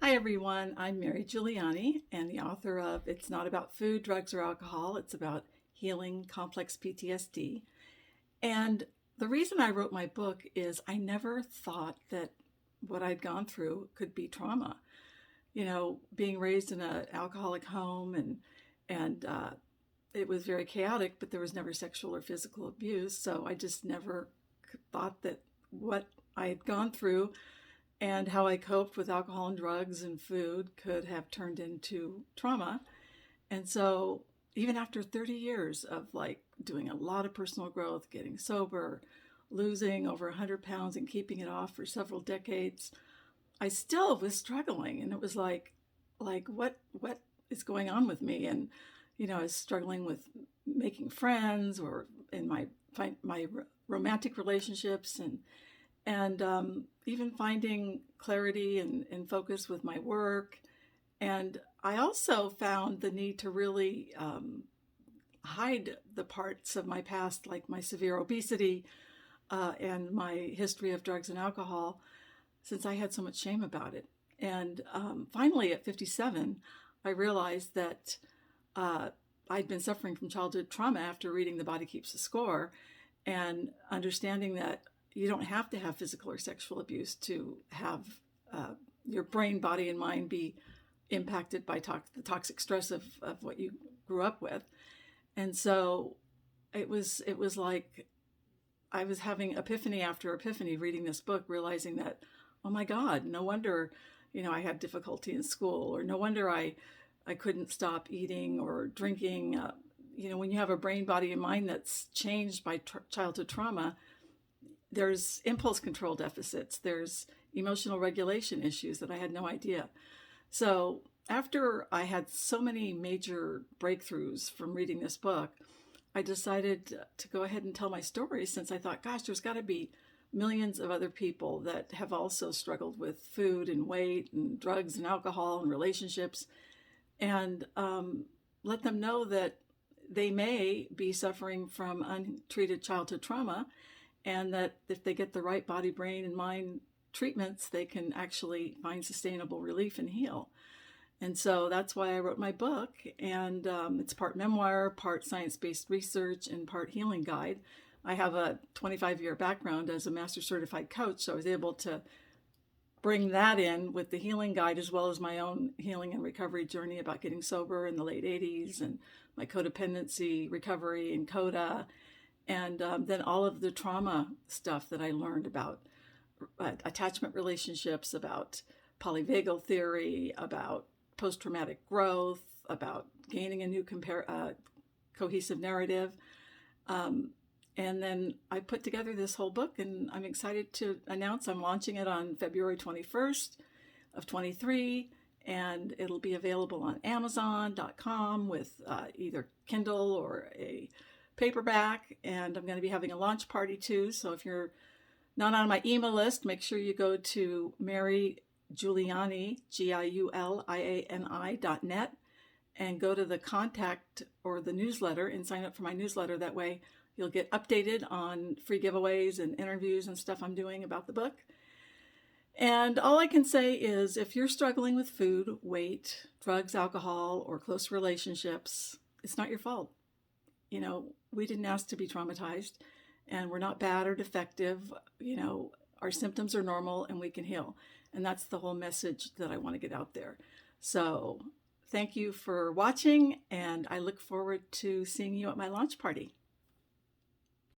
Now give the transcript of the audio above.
Hi, everyone. I'm Mary Giuliani and the author of It's Not About Food, Drugs, or Alcohol. It's about healing complex PTSD. And the reason I wrote my book is I never thought that what I'd gone through could be trauma. Being raised in an alcoholic home and it was very chaotic, but there was never sexual or physical abuse. So I just never thought that what I had gone through and how I coped with alcohol and drugs and food could have turned into trauma. And so even after 30 years of doing a lot of personal growth, getting sober, losing over 100 pounds and keeping it off for several decades, I still was struggling. And it was what is going on with me? And, I was struggling with making friends or in my romantic relationships and even finding clarity and focus with my work. And I also found the need to really hide the parts of my past, like my severe obesity and my history of drugs and alcohol, since I had so much shame about it. And finally, at 57, I realized that I'd been suffering from childhood trauma after reading The Body Keeps the Score and understanding that you don't have to have physical or sexual abuse to have your brain, body, and mind be impacted by the toxic stress of what you grew up with. And so it was like I was having epiphany after epiphany reading this book, realizing that, oh my God, no wonder, I had difficulty in school, or no wonder I couldn't stop eating or drinking. When you have a brain, body, and mind that's changed by childhood trauma, there's impulse control deficits, there's emotional regulation issues that I had no idea. So after I had so many major breakthroughs from reading this book, I decided to go ahead and tell my story, since I thought, gosh, there's got to be millions of other people that have also struggled with food and weight and drugs and alcohol and relationships, and let them know that they may be suffering from untreated childhood trauma, and that if they get the right body, brain, and mind treatments, they can actually find sustainable relief and heal. And so that's why I wrote my book, and it's part memoir, part science-based research, and part healing guide. I have a 25-year background as a master certified coach, so I was able to bring that in with the healing guide, as well as my own healing and recovery journey about getting sober in the late 80s and my codependency recovery and CODA. And then all of the trauma stuff that I learned about attachment relationships, about polyvagal theory, about post-traumatic growth, about gaining a new cohesive narrative. And then I put together this whole book, and I'm excited to announce I'm launching it on February 21st of 23, and it'll be available on Amazon.com with either Kindle or a paperback, and I'm going to be having a launch party too. So if you're not on my email list, make sure you go to Mary Giuliani, GIULIANI.net, and go to the contact or the newsletter and sign up for my newsletter. That way you'll get updated on free giveaways and interviews and stuff I'm doing about the book. And all I can say is, if you're struggling with food, weight, drugs, alcohol, or close relationships, it's not your fault. We didn't ask to be traumatized, and we're not bad or defective. Our symptoms are normal and we can heal. And that's the whole message that I want to get out there. So thank you for watching, and I look forward to seeing you at my launch party.